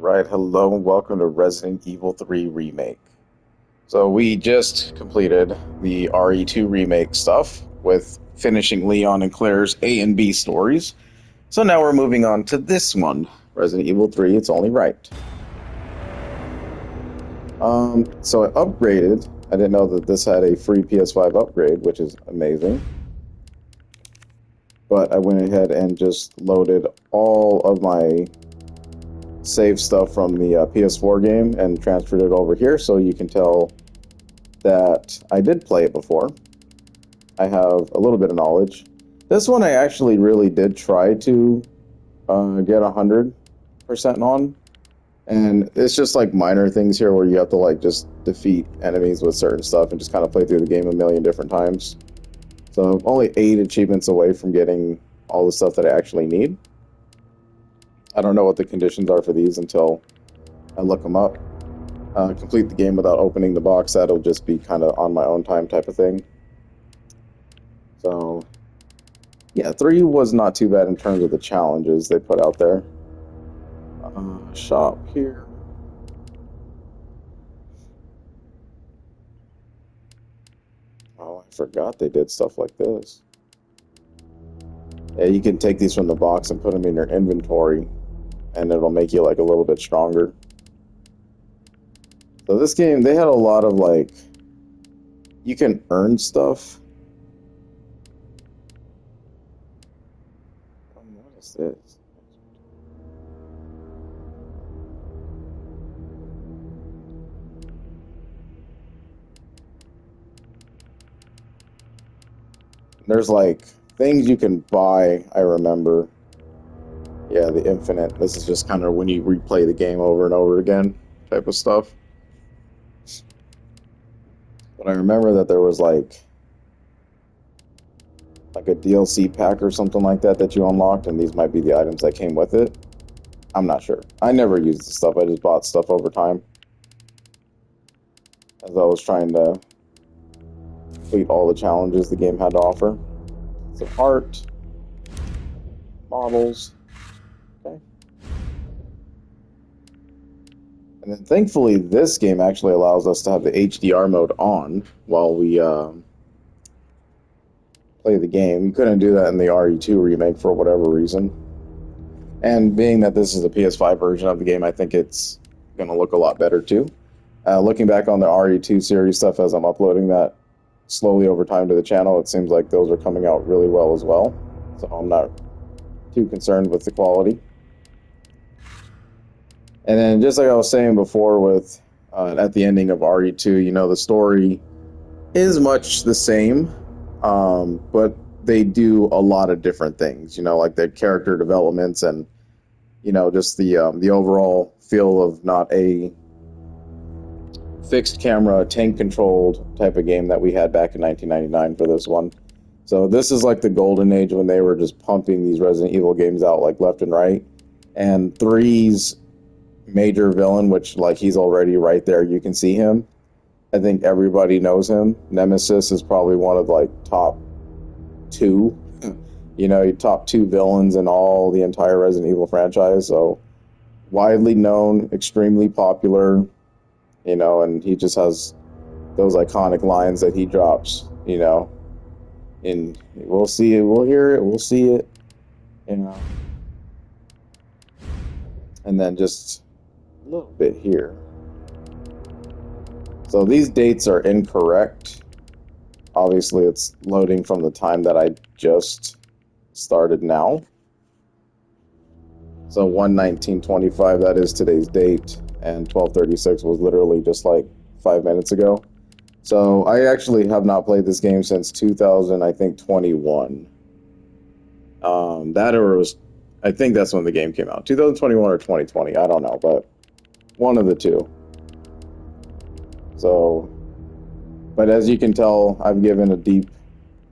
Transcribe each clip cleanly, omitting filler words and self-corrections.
Right, hello and welcome to Resident Evil 3 Remake. So we just completed the RE2 remake stuff with finishing Leon and Claire's A and B stories. So now we're moving on to this one, Resident Evil 3, It's Only Right. So I upgraded. I didn't know that this had a free PS5 upgrade, which is amazing. But I went ahead and just loaded all of my save stuff from the PS4 game and transferred it over here so you can tell that I did play it before. I have a little bit of knowledge. This one I actually really did try to get 100% on, and it's just like minor things here where you have to like just defeat enemies with certain stuff and just kind of play through the game a million different times. So I'm only 8 achievements away from getting all the stuff that I actually need. I don't know what the conditions are for these until I look them up. Complete the game without opening the box. That'll just be kind of on my own time type of thing. So, yeah, 3 was not too bad in terms of the challenges they put out there. Shop here. Oh, I forgot they did stuff like this. Yeah, you can take these from the box and put them in your inventory, and it'll make you like a little bit stronger. So this game, they had a lot of like, you can earn stuff. What is this? There's like things you can buy, I remember. Yeah, the infinite. This is just kind of when you replay the game over and over again type of stuff. But I remember that there was like a DLC pack or something like that that you unlocked, and these might be the items that came with it. I'm not sure. I never used the stuff. I just bought stuff over time as I was trying to complete all the challenges the game had to offer. So art, models, okay. And then thankfully this game actually allows us to have the HDR mode on while we play the game. You couldn't do that in the RE2 remake for whatever reason. And being that this is a PS5 version of the game, I think it's going to look a lot better too. Looking back on the RE2 series stuff as I'm uploading that slowly over time to the channel, it seems like those are coming out really well as well. So I'm not too concerned with the quality. And then just like I was saying before with at the ending of RE2, you know, the story is much the same, but they do a lot of different things, you know, like the character developments and, you know, just the overall feel of not a fixed camera, tank controlled type of game that we had back in 1999 for this one. So this is like the golden age when they were just pumping these Resident Evil games out like left and right. And 3's major villain, which like he's already right there, you can see him. I think everybody knows him. Nemesis is probably one of like top 2, you know, top 2 villains in all the entire Resident Evil franchise. So widely known, extremely popular, you know, and he just has those iconic lines that he drops, you know, and we'll see it, we'll hear it, we'll see it, you know. And then just a little bit here. So these dates are incorrect. Obviously, it's loading from the time that I just started now. So 1/19/25, that is today's date, and 12:36 was literally just like 5 minutes ago. So I actually have not played this game since 2021. That or was, I think that's when the game came out, 2021 or 2020. I don't know, but one of the two. So, but as you can tell, I've given a deep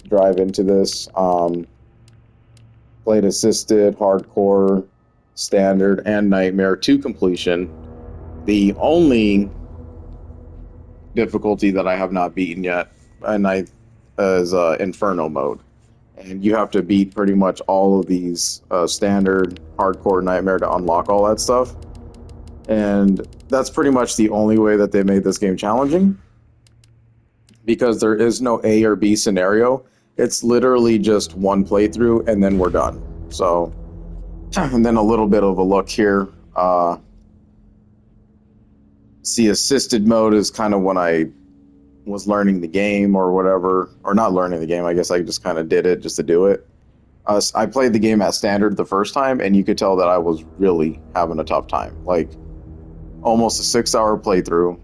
drive into this. Played assisted, hardcore, standard, and nightmare to completion. The only difficulty that I have not beaten yet is Inferno mode. And you have to beat pretty much all of these standard, hardcore, nightmare to unlock all that stuff. And that's pretty much the only way that they made this game challenging, because there is no A or B scenario. It's literally just one playthrough and then we're done. So, and then a little bit of a look here. See, assisted mode is kind of when I was learning the game or whatever, or not learning the game. I guess I just kind of did it just to do it. I played the game at standard the first time, and you could tell that I was really having a tough time. Like, almost a 6-hour playthrough.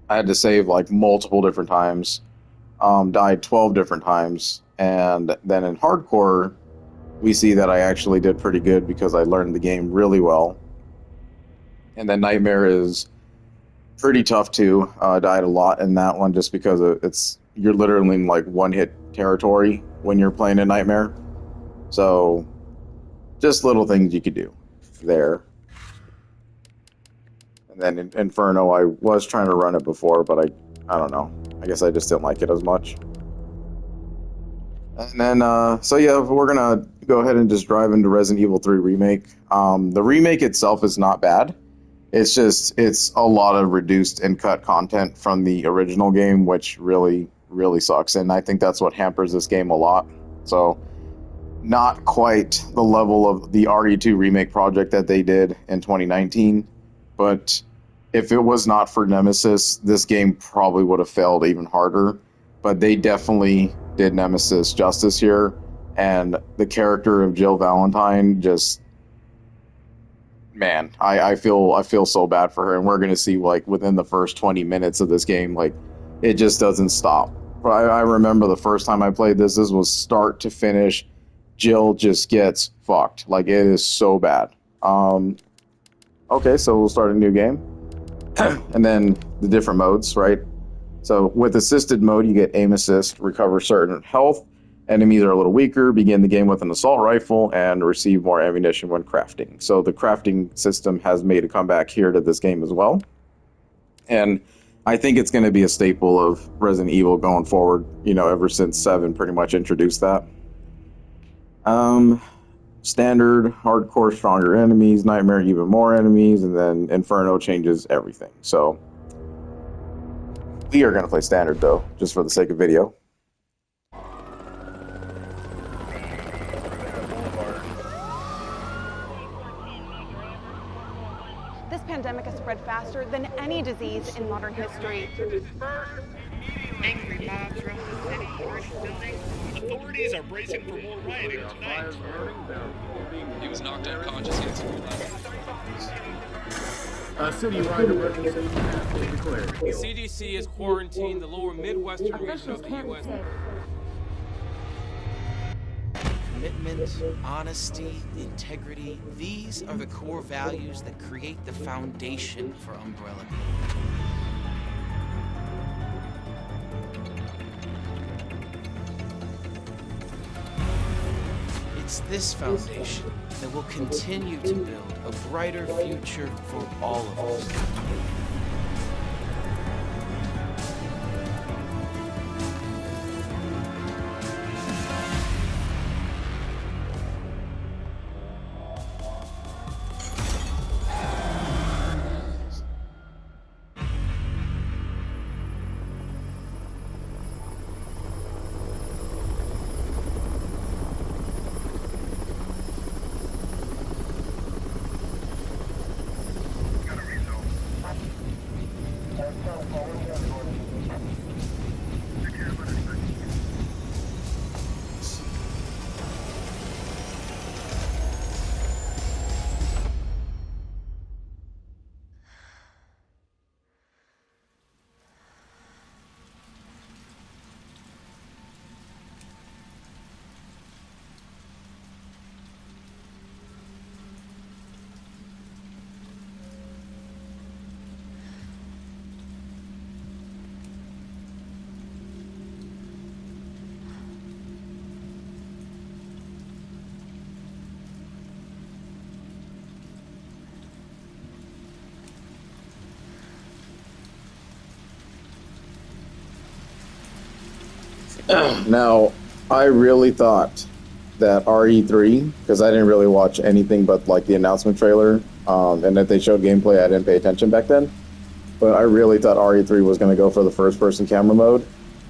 I had to save like multiple different times. Died 12 different times, and then in hardcore, we see that I actually did pretty good because I learned the game really well. And then Nightmare is pretty tough too. Died a lot in that one just because you're literally in like one-hit territory when you're playing a Nightmare. So, just little things you could do there. And then in Inferno, I was trying to run it before, but I don't know. I guess I just didn't like it as much. And then, so yeah, we're gonna go ahead and just drive into Resident Evil 3 Remake. The remake itself is not bad. It's a lot of reduced and cut content from the original game, which really, really sucks. And I think that's what hampers this game a lot. So, not quite the level of the RE2 remake project that they did in 2019. But if it was not for Nemesis, this game probably would have failed even harder. But they definitely did Nemesis justice here. And the character of Jill Valentine just... Man, I feel so bad for her, and we're gonna see like within the first 20 minutes of this game, like it just doesn't stop. I remember the first time I played this was start to finish. Jill just gets fucked. Like it is so bad. Okay, so we'll start a new game, and then the different modes, right? So with assisted mode, you get aim assist, recover certain health. Enemies are a little weaker, begin the game with an assault rifle, and receive more ammunition when crafting. So the crafting system has made a comeback here to this game as well. And I think it's going to be a staple of Resident Evil going forward, ever since 7 pretty much introduced that. Standard, hardcore, stronger enemies, Nightmare, even more enemies, and then Inferno changes everything. So we are going to play standard, though, just for the sake of video. This pandemic has spread faster than any disease in modern history. Angry mobs around the city, burning buildings. Authorities are bracing for more rioting tonight. He was knocked unconscious. He had a citywide emergency has been declared. The CDC has quarantined the lower Midwestern region of the U.S. Commitment, honesty, integrity, these are the core values that create the foundation for Umbrella. It's this foundation that will continue to build a brighter future for all of us. Now, I really thought that RE3, because I didn't really watch anything but like the announcement trailer and if they showed gameplay, I didn't pay attention back then. But I really thought RE3 was going to go for the first-person camera mode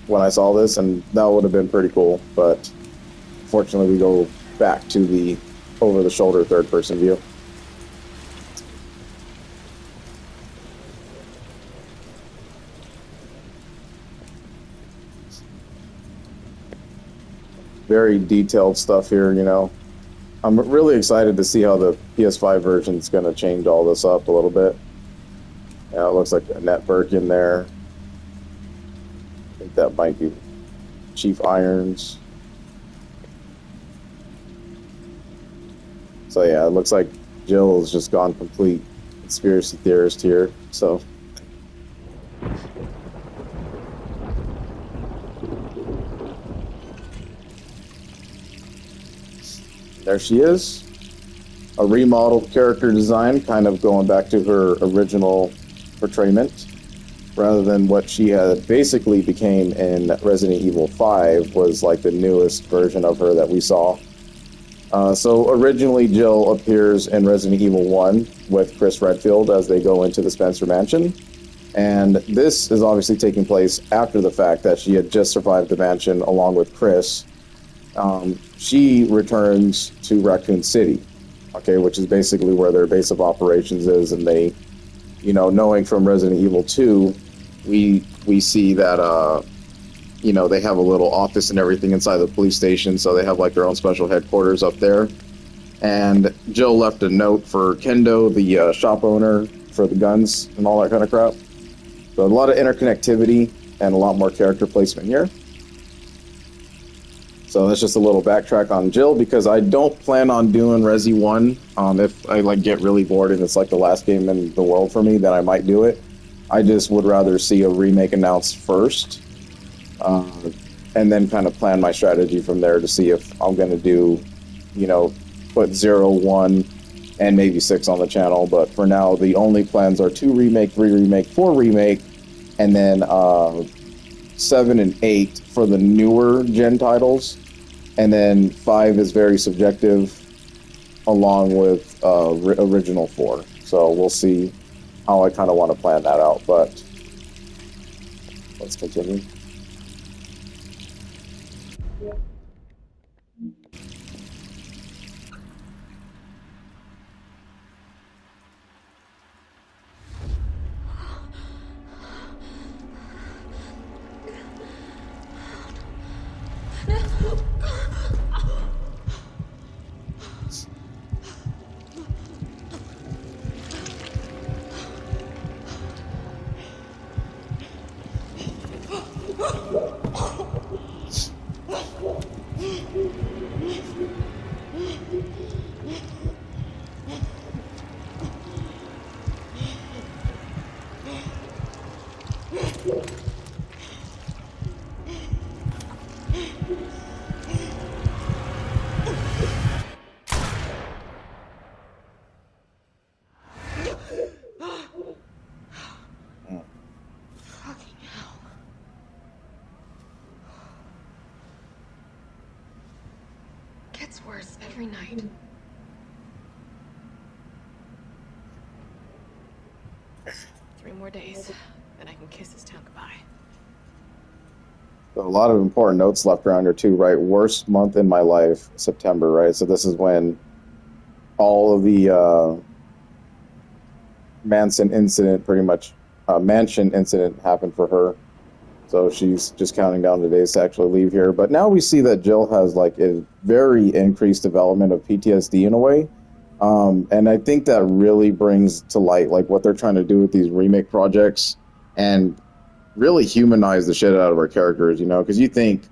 when I saw this, and that would have been pretty cool. But fortunately, we go back to the over-the-shoulder third-person view. Very detailed stuff here, you know. I'm really excited to see how the PS5 version is going to change all this up a little bit. Yeah, it looks like a network in there. I think that might be Chief Irons. So yeah, it looks like Jill has just gone complete conspiracy theorist here. So there she is. A remodeled character design, kind of going back to her original portrayment, rather than what she had basically became in Resident Evil 5, was like the newest version of her that we saw. So originally Jill appears in Resident Evil 1 with Chris Redfield as they go into the Spencer Mansion. And this is obviously taking place after the fact that she had just survived the mansion along with Chris. She returns to Raccoon City, okay, which is basically where their base of operations is, and they, you know, knowing from Resident Evil 2, we see that, you know, they have a little office and everything inside the police station, so they have like their own special headquarters up there. And Jill left a note for Kendo, the shop owner, for the guns and all that kind of crap. So a lot of interconnectivity and a lot more character placement here. So that's just a little backtrack on Jill, because I don't plan on doing Resi 1. If I like get really bored and it's like the last game in the world for me, then I might do it. I just would rather see a remake announced first, and then kind of plan my strategy from there to see if I'm going to do, you know, put 0, 1, and maybe 6 on the channel. But for now, the only plans are 2 remake, 3 remake, 4 remake, and then 7 and 8 for the newer gen titles. And then 5 is very subjective, along with original 4. So we'll see how I kind of want to plan that out. But let's continue. Gets worse every night. Three more days, then I can kiss this town goodbye. A lot of important notes left around here too, right? Worst month in my life, September, right? So this is when all of the mansion incident happened for her. So she's just counting down the days to actually leave here. But now we see that Jill has like a very increased development of PTSD in a way. And I think that really brings to light like what they're trying to do with these remake projects and really humanize the shit out of our characters, you know, because you think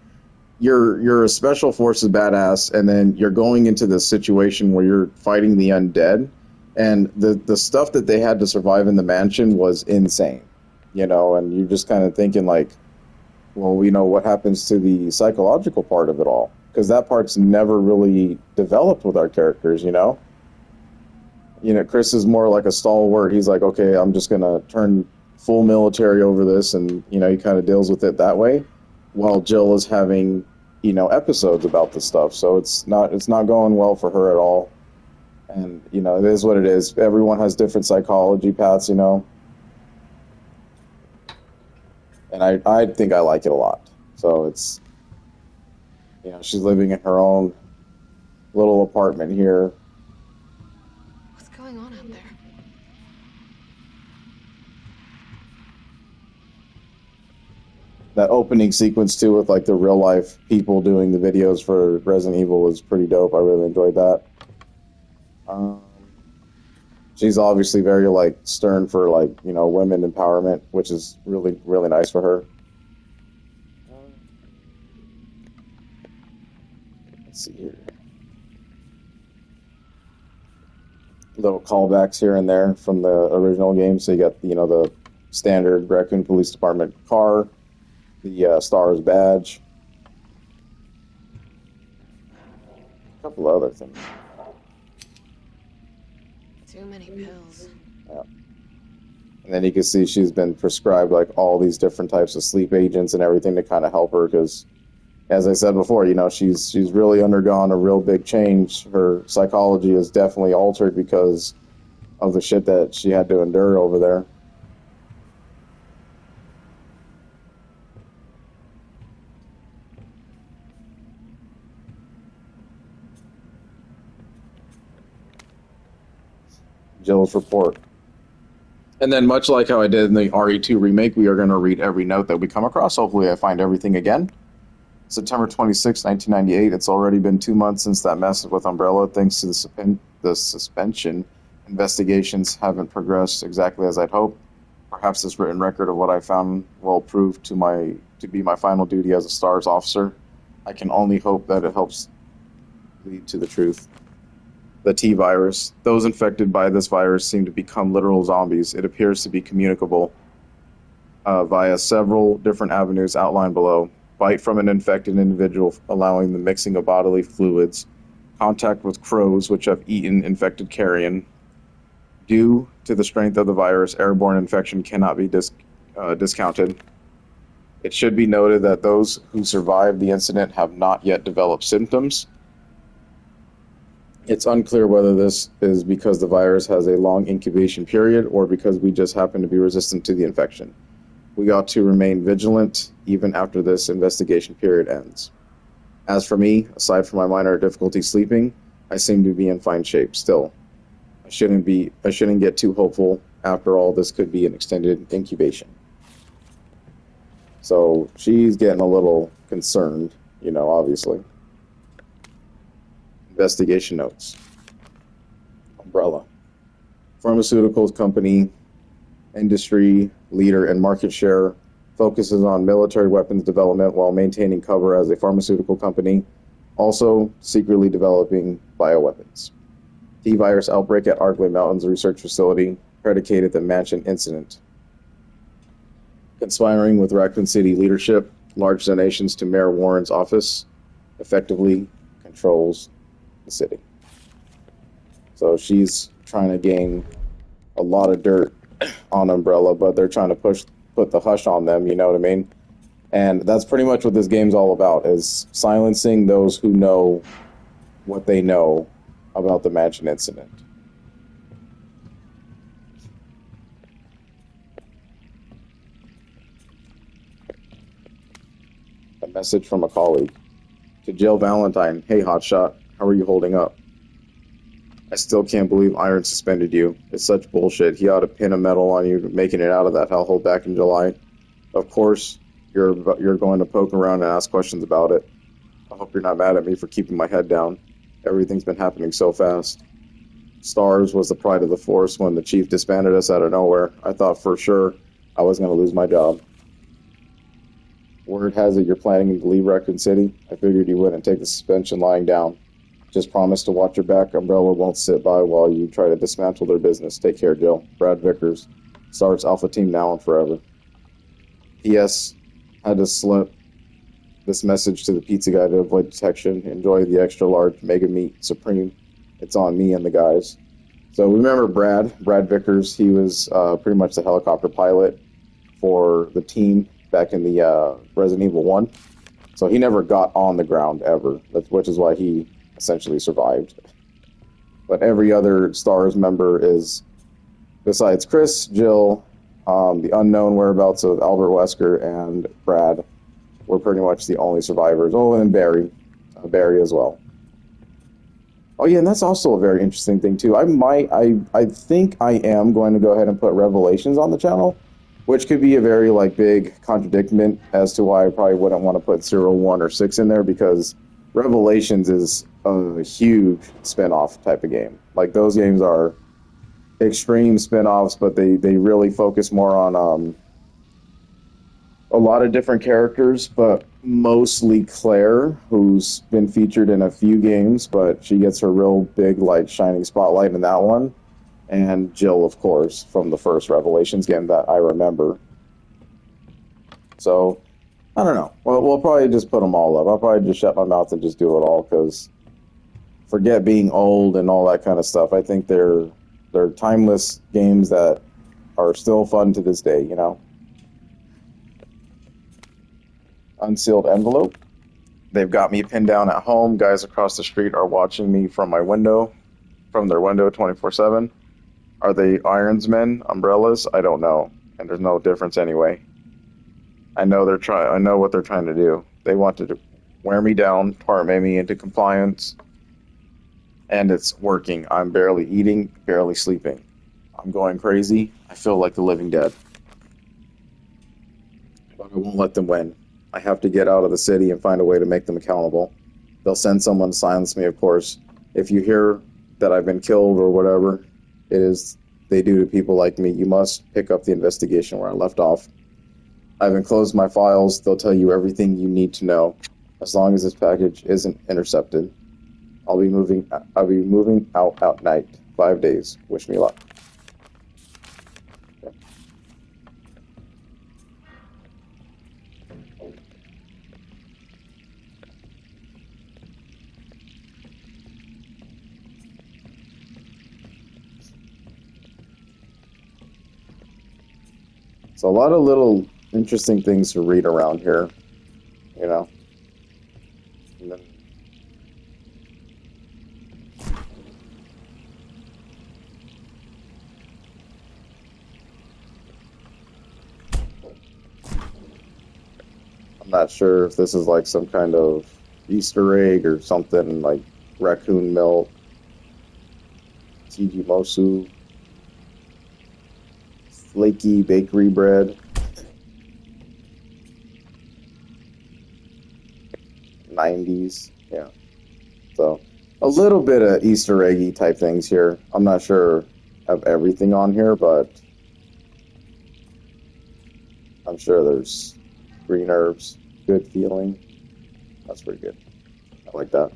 you're a special forces badass, and then you're going into this situation where you're fighting the undead, and the stuff that they had to survive in the mansion was insane, you know, and you're just kind of thinking like, well, you know, what happens to the psychological part of it all? Because that part's never really developed with our characters, you know? You know, Chris is more like a stalwart. He's like, okay, I'm just going to turn full military over this, and, you know, he kind of deals with it that way, while Jill is having, you know, episodes about this stuff. So it's not going well for her at all. And, you know, it is what it is. Everyone has different psychology paths, you know. And I think I like it a lot. So it's, you know, she's living in her own little apartment here. What's going on out there? That opening sequence, too, with, like, the real-life people doing the videos for Resident Evil was pretty dope. I really enjoyed that. She's obviously very, like, stern for, like, you know, women empowerment, which is really, really nice for her. Let's see here. Little callbacks here and there from the original game. So you got, you know, the standard Raccoon Police Department car, the STARS badge, a couple other things. Too many pills. Yeah. And then you can see she's been prescribed like all these different types of sleep agents and everything to kind of help her because, as I said before, you know, she's really undergone a real big change. Her psychology is definitely altered because of the shit that she had to endure over there. Jill's report. And then, much like how I did in the RE2 remake, we are going to read every note that we come across. Hopefully I find everything again. September 26, 1998. It's already been 2 months since that mess with Umbrella. Thanks to the suspension, investigations haven't progressed exactly as I'd hoped. Perhaps this written record of what I found will prove to be my final duty as a STARS officer. I can only hope that it helps lead to the truth. The T virus. Those infected by this virus seem to become literal zombies. It appears to be communicable via several different avenues outlined below. Bite from an infected individual, allowing the mixing of bodily fluids. Contact with crows, which have eaten infected carrion. Due to the strength of the virus, airborne infection cannot be discounted. It should be noted that those who survived the incident have not yet developed symptoms. It's unclear whether this is because the virus has a long incubation period or because we just happen to be resistant to the infection. We ought to remain vigilant even after this investigation period ends. As for me, aside from my minor difficulty sleeping, I seem to be in fine shape still. I shouldn't get too hopeful. After all, this could be an extended incubation. So she's getting a little concerned, you know, obviously. Investigation notes. Umbrella. Pharmaceuticals company, industry leader and market share, focuses on military weapons development while maintaining cover as a pharmaceutical company, also secretly developing bioweapons. T-virus outbreak at Arklay Mountains research facility, predicated the Mansion incident. Conspiring with Raccoon City leadership, large donations to Mayor Warren's office, effectively controls the city. So she's trying to gain a lot of dirt on Umbrella, but they're trying to put the hush on them, you know what I mean? And that's pretty much what this game's all about, is silencing those who know what they know about the Mansion incident. A message from a colleague. To Jill Valentine, hey hotshot, how are you holding up? I still can't believe Iron suspended you. It's such bullshit. He ought to pin a medal on you making it out of that hellhole back in July. Of course, you're going to poke around and ask questions about it. I hope you're not mad at me for keeping my head down. Everything's been happening so fast. STARS was the pride of the force when the chief disbanded us out of nowhere. I thought for sure I was going to lose my job. Word has it you're planning to leave Raccoon City. I figured you wouldn't take the suspension lying down. Just promise to watch your back. Umbrella won't sit by while you try to dismantle their business. Take care, Jill. Brad Vickers. STARS Alpha Team now and forever. P.S. Had to slip this message to the pizza guy to avoid detection. Enjoy the extra large Mega Meat Supreme. It's on me and the guys. So remember Brad Vickers. He was pretty much the helicopter pilot for the team back in the Resident Evil 1. So he never got on the ground ever, which is why he essentially survived. but every other STARS member is, besides Chris, Jill, the unknown whereabouts of Albert Wesker, and Brad, we're pretty much the only survivors. Oh, and Barry. Barry as well. Oh yeah, and that's also a very interesting thing too. I think I am going to go ahead and put Revelations on the channel, which could be a very like big contradiction as to why I probably wouldn't want to put 0, 1, or 6 in there, because Revelations is a huge spin-off type of game. Like, those games are extreme spin-offs, but they really focus more on a lot of different characters, but mostly Claire, who's been featured in a few games, but she gets her real big, like, shining spotlight in that one. And Jill, of course, from the first Revelations game that I remember. So, I don't know. Well, we'll probably just put them all up. I'll probably just shut my mouth and just do it all, because forget being old and all that kind of stuff. I think they're timeless games that are still fun to this day, you know? Unsealed envelope. They've got me pinned down at home. Guys across the street are watching me from my window, from their window 24/7. Are they ironsmen, umbrellas? I don't know, and there's no difference anyway. I know I know what they're trying to do. They want to wear me down, torment me into compliance, and it's working. I'm barely eating, barely sleeping. I'm going crazy. I feel like the living dead. But I won't let them win. I have to get out of the city and find a way to make them accountable. They'll send someone to silence me, of course. If you hear that I've been killed or whatever it is they do to people like me, you must pick up the investigation where I left off. I've enclosed my files. They'll tell you everything you need to know, as long as this package isn't intercepted. I'll be moving out at night. 5 days. Wish me luck. So a lot of little interesting things to read around here, you know. And then I'm not sure if this is like some kind of Easter egg or something, like raccoon milk, Tiji Mosu, flaky bakery bread, 90s, yeah. So a little bit of Easter eggy type things here. I'm not sure of everything on here, but I'm sure there's green herbs, good feeling. That's pretty good. I like that.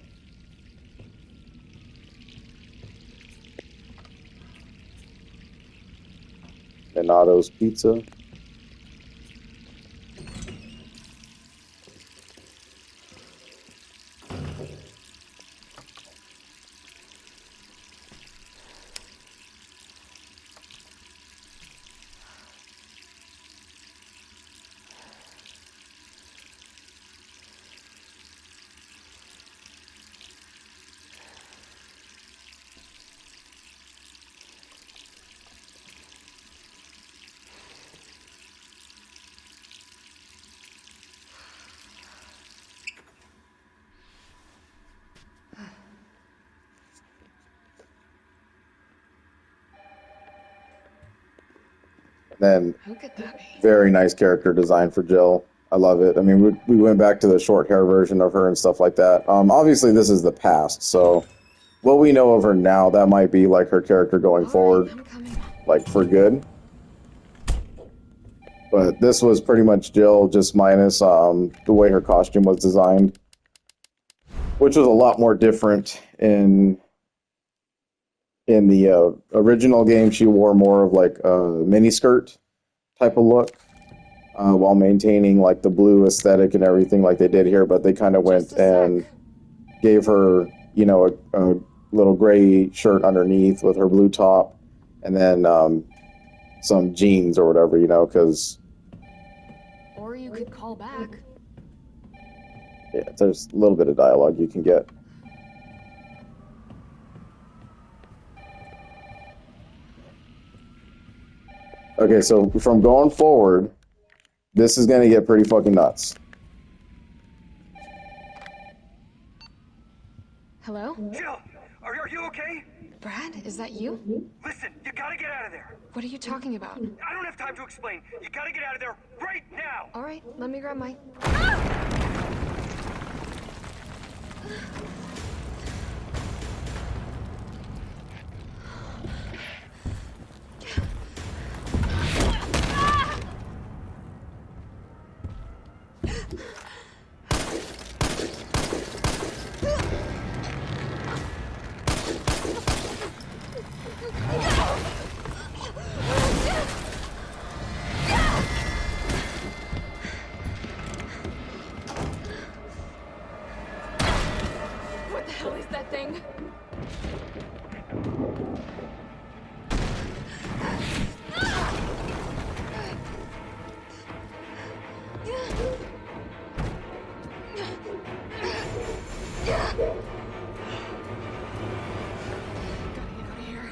Donato's Pizza. Then Who could that be? very nice character design for Jill. I love it. I mean, we went back to the short hair version of her and stuff like that. Obviously, this is the past, so what we know of her now, that might be like her character going forward, I'm coming. like for good. But this was pretty much Jill, just minus the way her costume was designed, which was a lot more different in the original game. She wore more of like a miniskirt type of look, while maintaining like the blue aesthetic and everything like they did here, but they kind of went and gave her, you know, a little gray shirt underneath with her blue top, and then some jeans or whatever, you know, because Or you could call back. yeah, there's a little bit of dialogue you can get. Okay, so from going forward, this is gonna get pretty fucking nuts. Hello? Jill, are you okay? Brad, is that you? Listen, you gotta get out of there. What are you talking about? I don't have time to explain. You gotta get out of there right now. All right, let me grab my... What the hell is that thing? Gotta get out of here.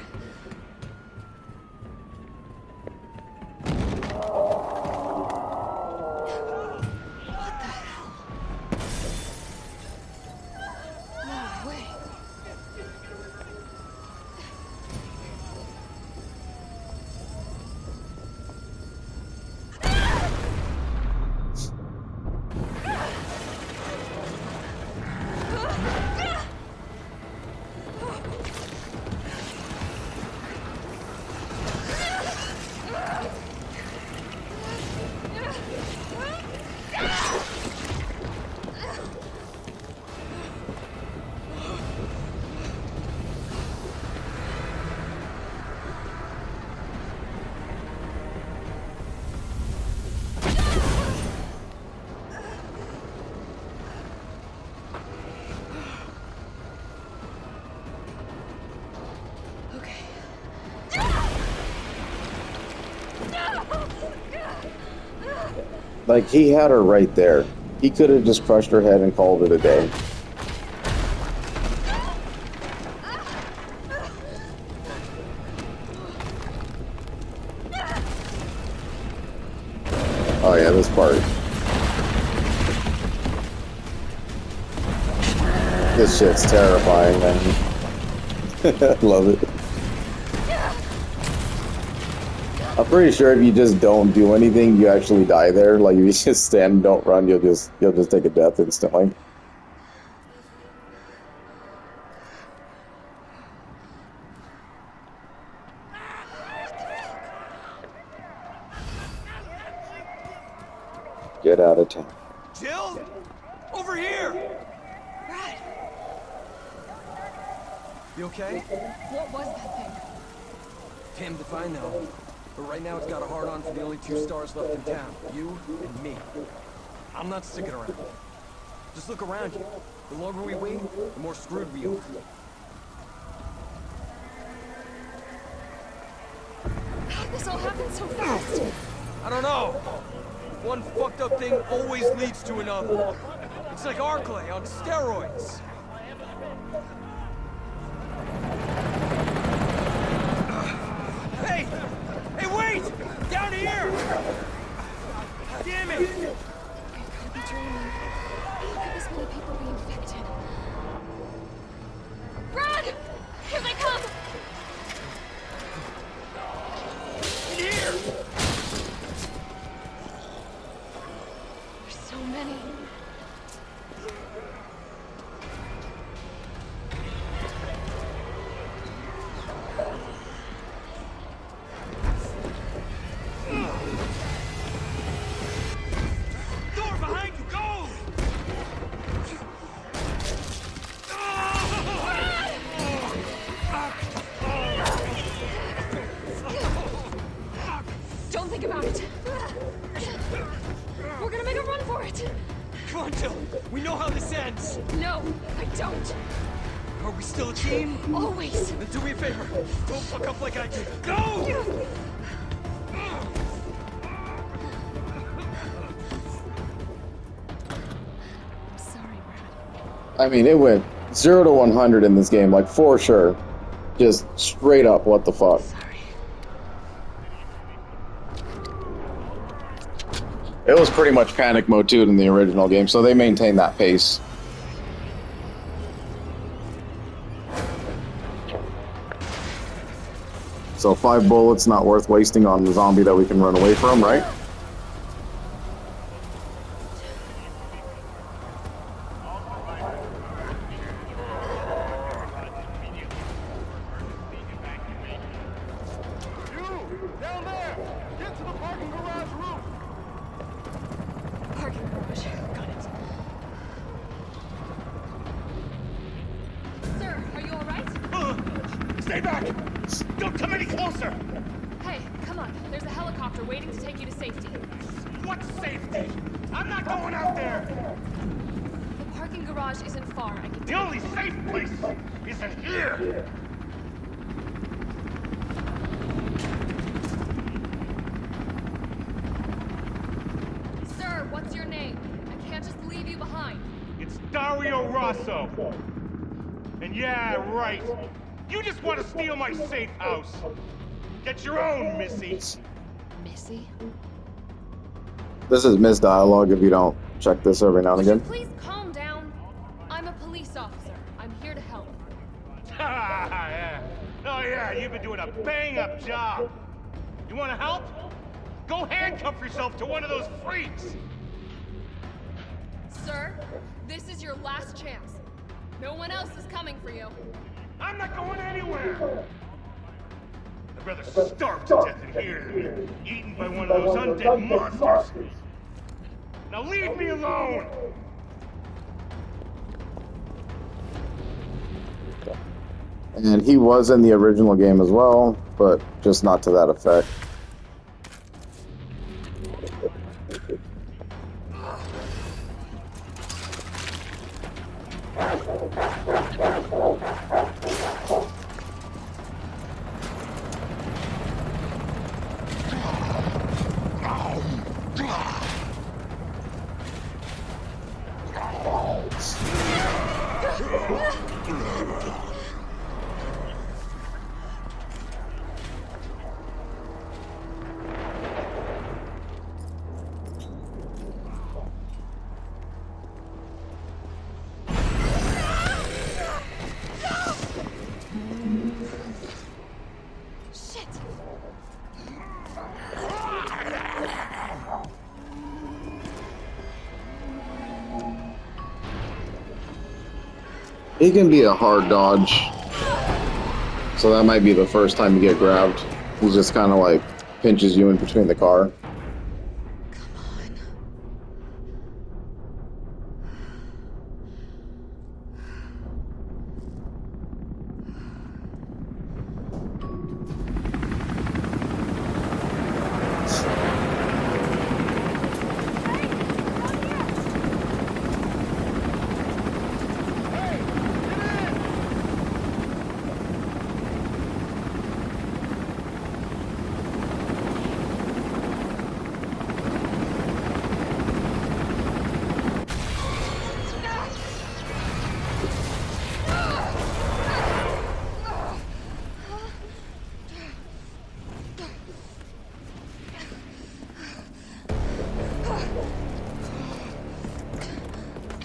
What the hell? No way. Okay. Like, he had her right there. He could have just crushed her head and called it a day. Oh yeah, this part. This shit's terrifying, man. Love it. I'm pretty sure if you just don't do anything, you actually die there. Like, if you just stand and don't run, you'll just take a death instantly. Get out of town. Jill? Over here! Brad, You okay? what was that thing? Damned if I know. But right now it's got a hard-on for the only two stars left in town. You and me. I'm not sticking around. Just look around you. The longer we wait, the more screwed we are. How'd this all happen so fast? I don't know. One fucked up thing always leads to another. It's like Arclay on steroids. Hey! Hey, wait! Down here! Damn it! Okay, gotta be dreaming. How could this many people be infected? Brad! Here they come! Here! There's so many. Door behind you, go! Don't think about it. We're gonna make a run for it. Come on, Jill. We know how this ends. No, I don't. Are we still a team? Always. Then do me a favor. Don't fuck up like I did. Go! I'm sorry, Brad. I mean, it went 0 to 100 in this game, like, for sure. Just straight up, what the fuck. Sorry. It was pretty much panic mode too in the original game, so they maintain that pace. So 5 bullets not worth wasting on the zombie that we can run away from, right? Down there! Get to the parking garage roof! Parking garage. Got it. Sir, are you alright? Stay back! Don't come any closer! Hey, come on. There's a helicopter waiting to take you to safety. What safety? I'm not going out there! The parking garage isn't far. I can The only safe place is in here! Sir, what's your name? I can't just leave you behind. It's Dario Rosso. And yeah, right. You just want to steal my safe house. Get your own, Missy. Missy? This is Miss Dialogue if you don't check this every now and Would you again. please calm down? I'm a police officer. I'm here to help. Yeah. Oh yeah, you've been doing a bang-up job. You want to help? Go handcuff yourself to one of those freaks. Sir, this is your last chance. No one else is coming for you. I'm not going anywhere. I'd rather starve to death in here than be eaten by one of those undead monsters. Now leave me alone. And he was in the original game as well, but just not to that effect. Shit! He can be a hard dodge. So that might be the first time you get grabbed. He just kind of like pinches you in between the car.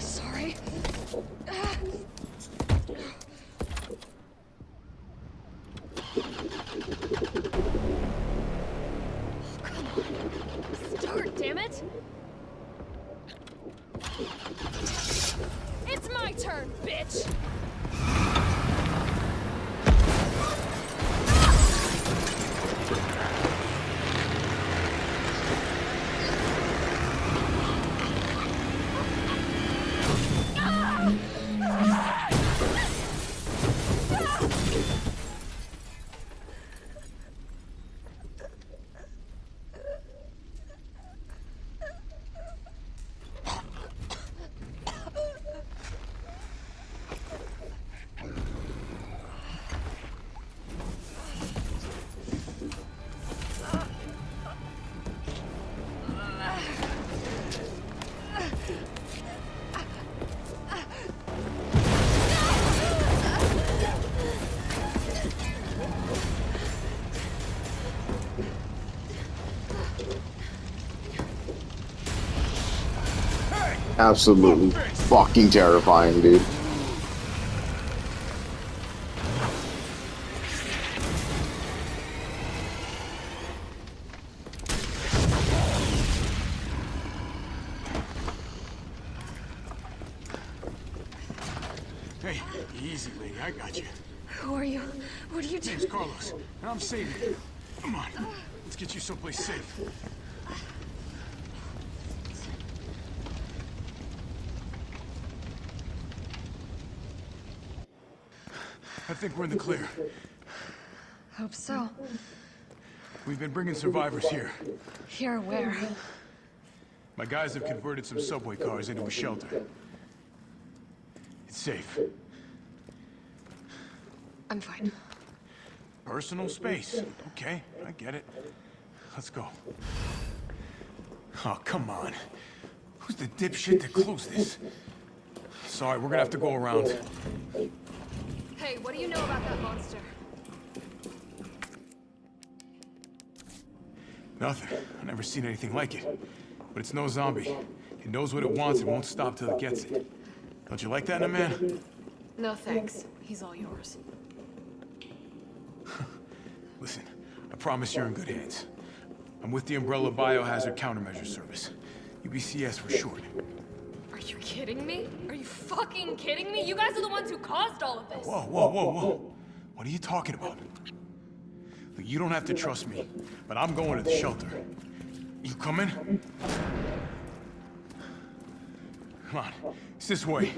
Sorry. Come on. Start, damn it! It's my turn, bitch! Absolutely fucking terrifying, dude. Hey, easy, lady. I got you. Who are you? What are you doing? Name's Carlos, and I'm saving you. Come on, let's get you someplace safe. I think we're in the clear. Hope so. We've been bringing survivors here. Here, where? My guys have converted some subway cars into a shelter. It's safe. I'm fine. Personal space. Okay, I get it. Let's go. Oh, come on. Who's the dipshit that closed this? Sorry, we're gonna have to go around. Hey, what do you know about that monster? Nothing. I've never seen anything like it. But it's no zombie. It knows what it wants and won't stop till it gets it. Don't you like that in a man? No thanks. He's all yours. Listen, I promise you're in good hands. I'm with the Umbrella Biohazard Countermeasure Service. UBCS for short. Are you kidding me? Are you fucking kidding me? You guys are the ones who caused all of this. Whoa, whoa, whoa, whoa. What are you talking about? Look, you don't have to trust me, but I'm going to the shelter. You coming? Come on, it's this way.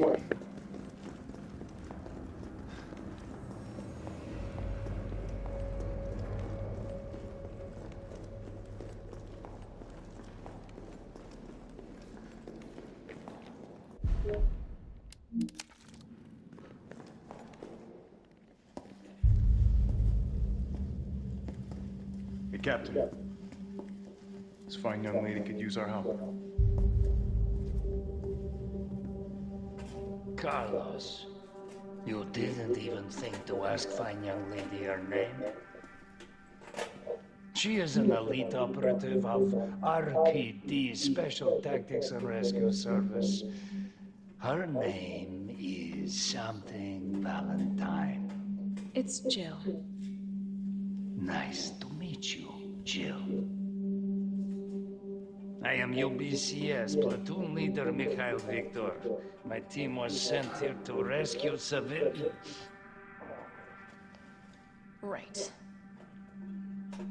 Hey, Captain. This fine young lady could use our help. Carlos, you didn't even think to ask fine young lady her name? She is an elite operative of RPD, Special Tactics and Rescue Service. Her name is something Valentine. It's Jill. Nice to meet you, Jill. I am UBCS Platoon Leader Mikhail Victor. My team was sent here to rescue civilians. Right.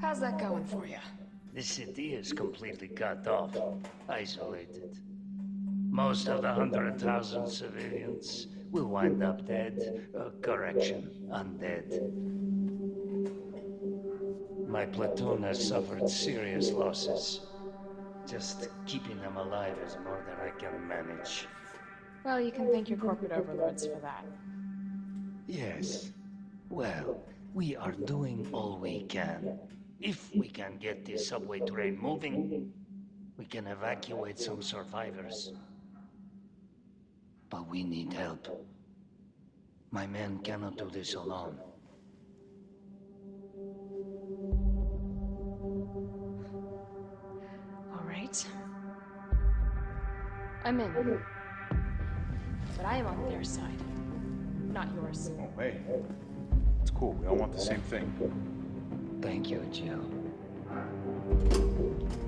How's that going for you? The city is completely cut off, isolated. Most of the 100,000 civilians will wind up dead. Correction, undead. My platoon has suffered serious losses. Just keeping them alive is more than I can manage. Well, you can thank your corporate overlords for that. Yes. Well, we are doing all we can. If we can get this subway train moving, we can evacuate some survivors. But we need help. My men cannot do this alone. All right. I'm in. But I am on their side, not yours. Oh, hey. It's cool. We all want the same thing. Thank you, Jill.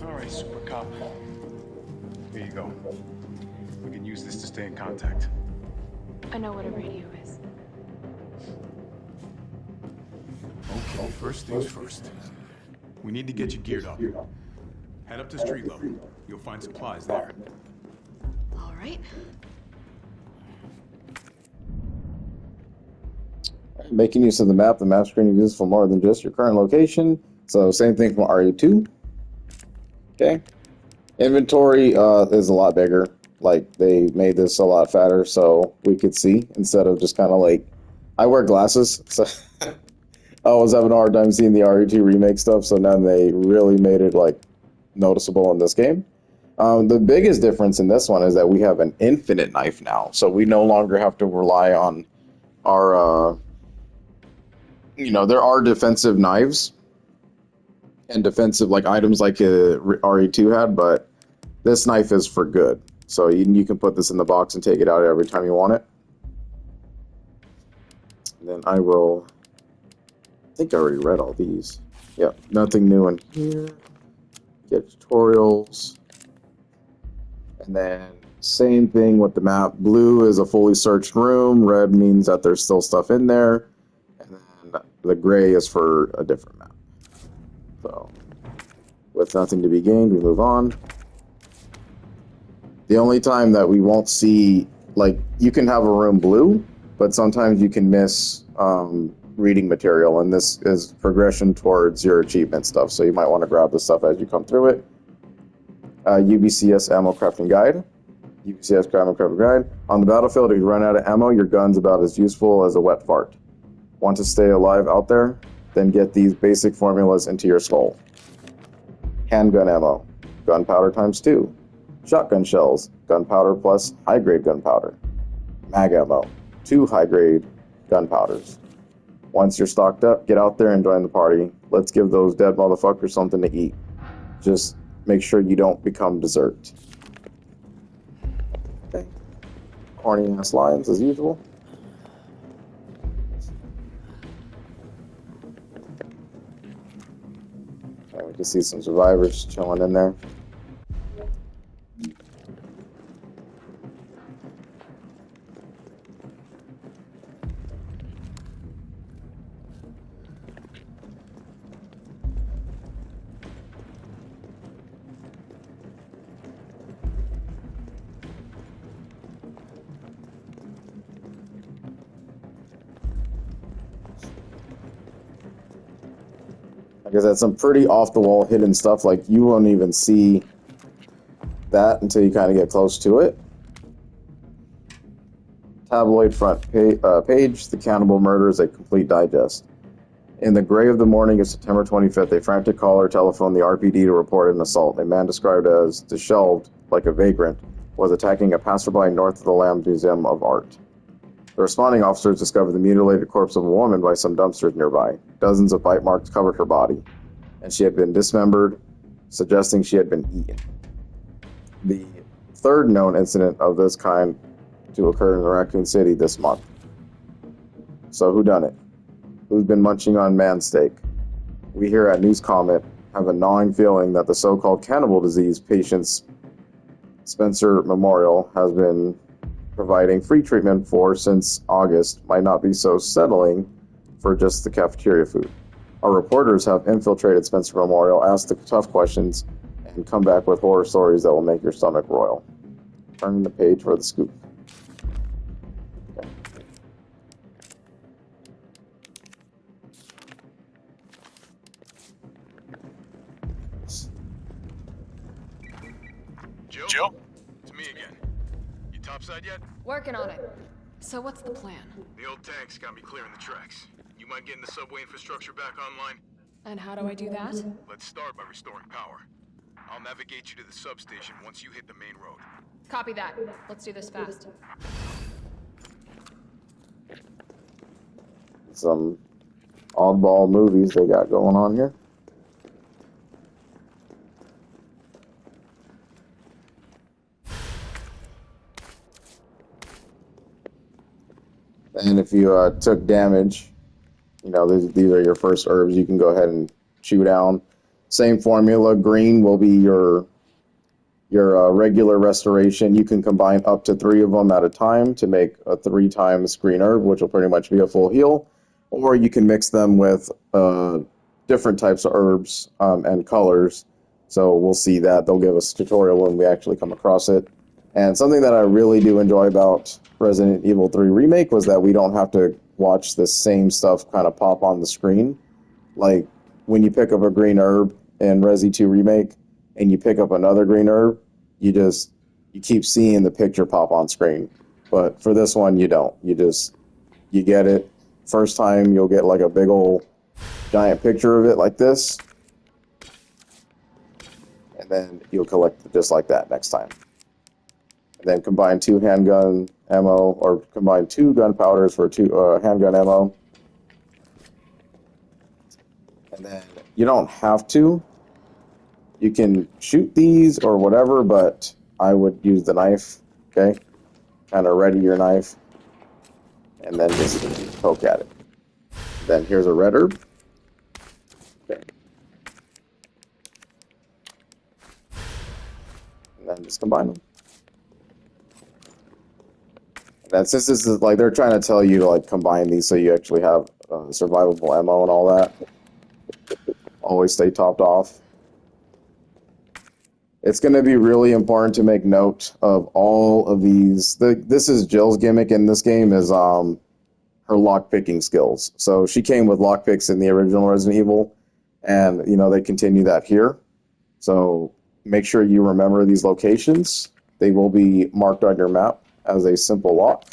All right, Super Cop. Here you go. We can use this to stay in contact. I know what a radio is. Okay, first things first. We need to get you geared up. Head up to street level. You'll find supplies there. All right. Making use of the map. The map screen is used for more than just your current location. So same thing from RE2. Okay. Inventory is a lot bigger. Like, they made this a lot fatter so we could see instead of just kind of like... I wear glasses, so I was having a hard time seeing the RE2 remake stuff, so now they really made it like noticeable in this game. The biggest difference in this one is that we have an infinite knife now, so we no longer have to rely on our... there are defensive knives and defensive like items like RE2 had, but this knife is for good. So you can put this in the box and take it out every time you want it. And then I will... I think I already read all these. Yeah, nothing new in here. Get tutorials. And then same thing with the map. Blue is a fully searched room. Red means that there's still stuff in there. And then the gray is for a different map. So, with nothing to be gained, we move on. The only time that we won't see, like, you can have a room blue, but sometimes you can miss reading material, and this is progression towards your achievement stuff, so you might want to grab this stuff as you come through it. UBCS Ammo Crafting Guide. UBCS Ammo Crafting Guide. On the battlefield, if you run out of ammo, your gun's about as useful as a wet fart. Want to stay alive out there? Then get these basic formulas into your skull. Handgun ammo. Gunpowder ×2. Shotgun shells. Gunpowder plus high-grade gunpowder. Mag ammo. 2 high-grade gunpowders. Once you're stocked up, get out there and join the party. Let's give those dead motherfuckers something to eat. Just make sure you don't become dessert. Okay. Corny ass lines as usual. Okay, we can see some survivors chilling in there. Because that's some pretty off-the-wall hidden stuff. Like, you won't even see that until you kind of get close to it. Tabloid front page, The Cannibal Murder is a complete digest. In the gray of the morning of September 25th, a frantic caller telephoned the RPD to report an assault. A man described as disheveled, like a vagrant, was attacking a passerby north of the Lamb Museum of Art. The responding officers discovered the mutilated corpse of a woman by some dumpsters nearby. Dozens of bite marks covered her body, and she had been dismembered, suggesting she had been eaten. The third known incident of this kind to occur in Raccoon City this month. So who done it? Who's been munching on man steak? We here at News Comet have a gnawing feeling that the so-called cannibal disease patient's Spencer Memorial has been providing free treatment for since August might not be so settling for just the cafeteria food. Our reporters have infiltrated Spencer Memorial, asked the tough questions, and come back with horror stories that will make your stomach roil. Turn the page for the scoop. Okay. Joe? It's me again. You topside yet? Working on it. So what's the plan? The old tank's got me clearing the tracks. You mind getting the subway infrastructure back online? And how do I do that? Let's start by restoring power. I'll navigate you to the substation once you hit the main road. Copy that. Let's do this fast. Some oddball movies they got going on here. And if you took damage, you know, these are your first herbs you can go ahead and chew down. Same formula. Green will be your regular restoration. You can combine up to 3 of them at a time to make a 3 times green herb, which will pretty much be a full heal. Or you can mix them with different types of herbs and colors. So we'll see that. They'll give us a tutorial when we actually come across it. And something that I really do enjoy about Resident Evil 3 Remake was that we don't have to watch the same stuff kind of pop on the screen. Like, when you pick up a green herb in Resi 2 Remake and you pick up another green herb, you keep seeing the picture pop on screen. But for this one, you don't. You get it. First time, you'll get like a big old giant picture of it like this. And then you'll collect it just like that next time. And then combine 2 handgun ammo, or combine 2 gunpowders for 2 handgun ammo. And then you don't have to. You can shoot these or whatever, but I would use the knife, okay? Kind of ready your knife, and then just poke at it. Then here's a red herb. Okay. And then just combine them. And since this is like, they're trying to tell you to like combine these so you actually have survivable ammo and all that. Always stay topped off. It's going to be really important to make note of all of these. This is Jill's gimmick in this game is her lockpicking skills. So she came with lockpicks in the original Resident Evil, and you know they continue that here. So make sure you remember these locations. They will be marked on your map as a simple lock.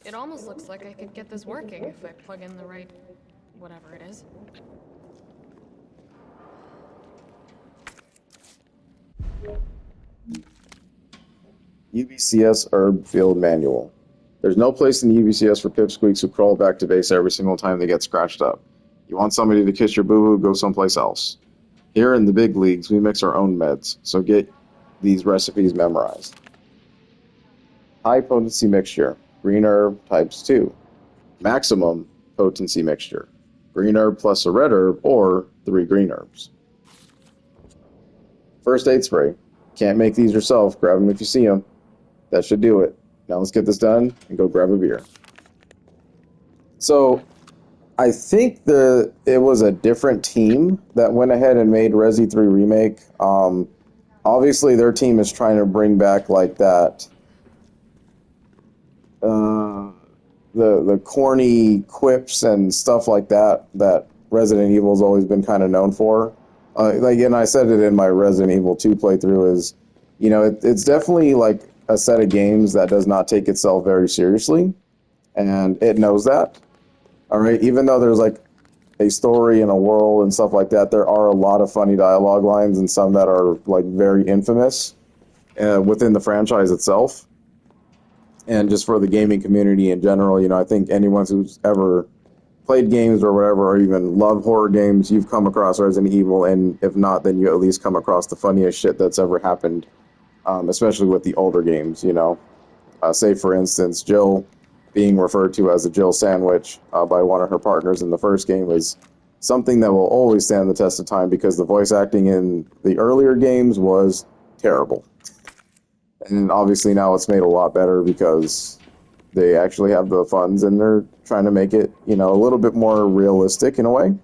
It almost looks like I could get this working if I plug in the right... whatever it is. UBCS Herb Field Manual. There's no place in the UBCS for pipsqueaks who crawl back to base every single time they get scratched up. You want somebody to kiss your boo-boo, go someplace else. Here in the big leagues, we mix our own meds, so get these recipes memorized. High potency mixture. Green herb types 2. Maximum potency mixture. Green herb plus a red herb or 3 green herbs. First aid spray. Can't make these yourself. Grab them if you see them. That should do it. Now let's get this done and go grab a beer. So, I think it was a different team that went ahead and made Resi 3 Remake. Obviously, their team is trying to bring back like that... the corny quips and stuff like that Resident Evil's always been kind of known for. And I said it in my Resident Evil 2 playthrough is, you know, it's definitely like a set of games that does not take itself very seriously, and it knows that. All right, even though there's like a story and a world and stuff like that, there are a lot of funny dialogue lines and some that are like very infamous within the franchise itself. And just for the gaming community in general, you know, I think anyone who's ever played games or whatever, or even love horror games, you've come across Resident Evil, and if not, then you at least come across the funniest shit that's ever happened, especially with the older games, you know. Say, for instance, Jill being referred to as a Jill sandwich by one of her partners in the first game is something that will always stand the test of time because the voice acting in the earlier games was terrible. And obviously now it's made a lot better because they actually have the funds and they're trying to make it, you know, a little bit more realistic in a way.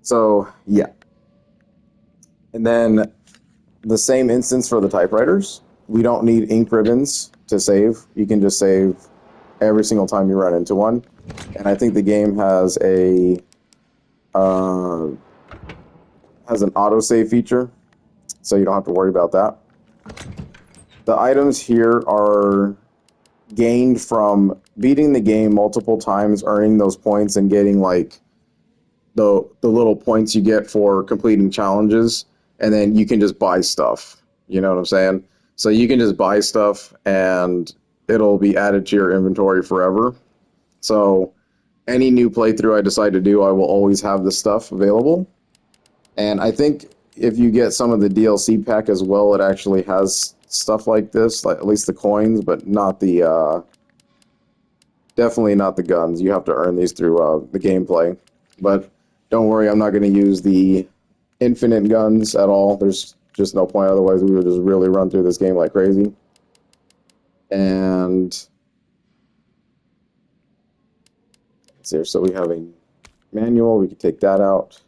So, yeah. And then the same instance for the typewriters. We don't need ink ribbons to save. You can just save every single time you run into one. And I think the game has an autosave feature, so you don't have to worry about that. The items here are gained from beating the game multiple times, earning those points, and getting like the little points you get for completing challenges, and then you can just buy stuff. You know what I'm saying? So you can just buy stuff, and it'll be added to your inventory forever. So any new playthrough I decide to do, I will always have this stuff available. And I think if you get some of the DLC pack as well, it actually has stuff like this, like at least the coins, but not the, definitely not the guns. You have to earn these through the gameplay. But don't worry, I'm not going to use the infinite guns at all. There's just no point, otherwise we would just really run through this game like crazy. And let's see, so we have a manual, we can take that out.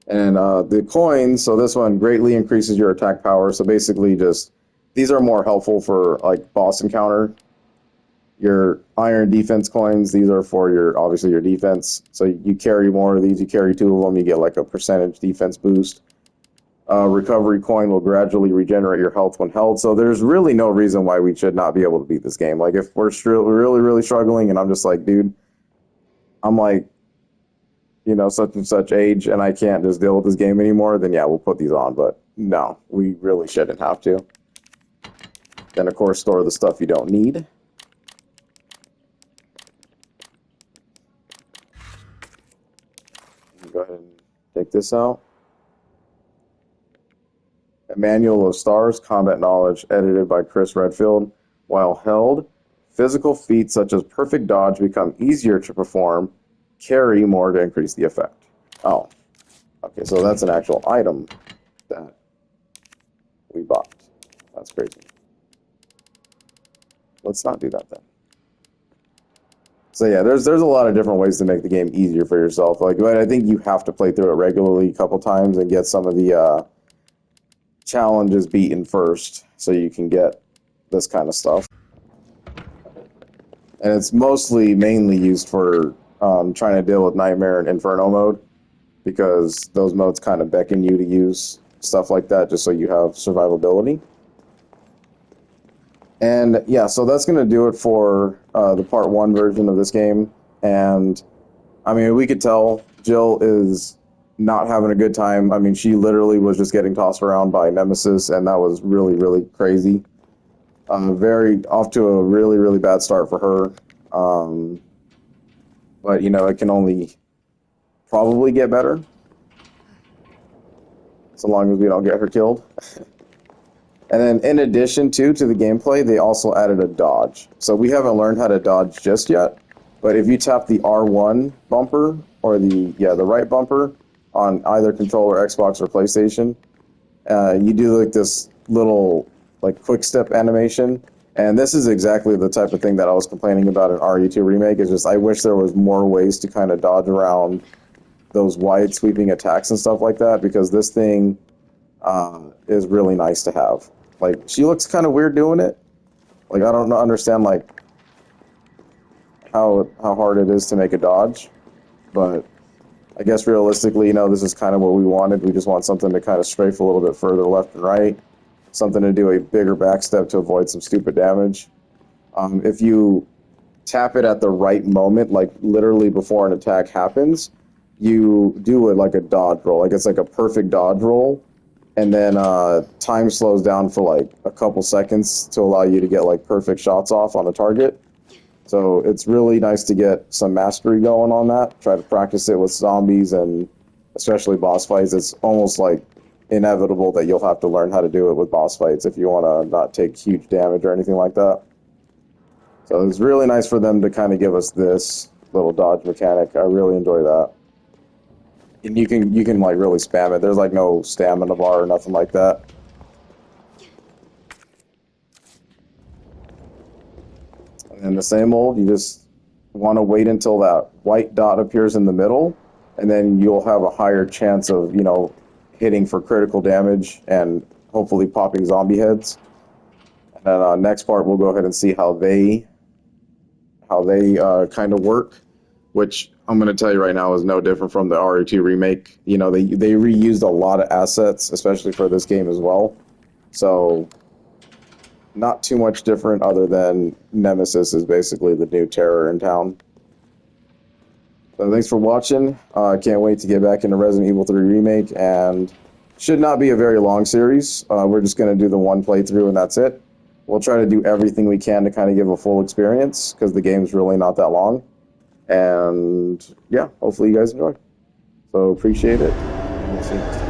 And the coins, so this one greatly increases your attack power. So basically just, these are more helpful for like boss encounter. Your iron defense coins, these are for your, obviously your defense. So you carry more of these, you carry 2 of them, you get like a percentage defense boost. Recovery coin will gradually regenerate your health when held. So there's really no reason why we should not be able to beat this game. Like if we're really, really struggling and I'm just like, dude, I'm like, you know, such and such age, and I can't just deal with this game anymore, then yeah, we'll put these on. But no, we really shouldn't have to. Then, of course, store the stuff you don't need. Go ahead and take this out. A Manual of Stars, Combat Knowledge, edited by Chris Redfield. While held, physical feats such as perfect dodge become easier to perform. Carry more to increase the effect. Oh, okay, so that's an actual item that we bought. That's crazy. Let's not do that then. So yeah, there's a lot of different ways to make the game easier for yourself. Like, but I think you have to play through it regularly a couple times and get some of the challenges beaten first, so you can get this kind of stuff. And it's mainly used for trying to deal with Nightmare and Inferno mode, because those modes kind of beckon you to use stuff like that just so you have survivability. And yeah, so that's going to do it for the part 1 version of this game. And I mean, we could tell Jill is not having a good time. I mean, she literally was just getting tossed around by Nemesis, and that was really, really crazy. Off to a really, really bad start for her. But, you know, it can only probably get better, so long as we don't get her killed. And then in addition to the gameplay, they also added a dodge. So we haven't learned how to dodge just yet, but if you tap the R1 bumper, or the right bumper on either controller, Xbox, or PlayStation, you do like this little like quick step animation. And this is exactly the type of thing that I was complaining about in RE2 Remake. Is just I wish there was more ways to kind of dodge around those wide sweeping attacks and stuff like that, because this thing is really nice to have. Like, she looks kind of weird doing it. Like, I don't understand like how hard it is to make a dodge, but I guess realistically, you know, this is kind of what we wanted. We just want something to kind of strafe a little bit further left and right, something to do a bigger backstep to avoid some stupid damage. If you tap it at the right moment, like literally before an attack happens, you do it like a dodge roll. Like, it's like a perfect dodge roll, and then time slows down for like a couple seconds to allow you to get like perfect shots off on a target. So it's really nice to get some mastery going on that. Try to practice it with zombies and especially boss fights. It's almost like inevitable that you'll have to learn how to do it with boss fights if you want to not take huge damage or anything like that. So it's really nice for them to kind of give us this little dodge mechanic. I really enjoy that. And you can like really spam it. There's like no stamina bar or nothing like that. And then the same old, you just want to wait until that white dot appears in the middle, and then you'll have a higher chance of, you know, hitting for critical damage and hopefully popping zombie heads. And then next part, we'll go ahead and see how they kind of work, which I'm going to tell you right now is no different from the RE2 remake. You know, they reused a lot of assets, especially for this game as well. So not too much different, other than Nemesis is basically the new terror in town. So thanks for watching. I can't wait to get back into Resident Evil 3 Remake, and should not be a very long series. We're just going to do the one playthrough and that's it. We'll try to do everything we can to kind of give a full experience, because the game's really not that long. And yeah, hopefully you guys enjoy. So appreciate it. We'll see you next time.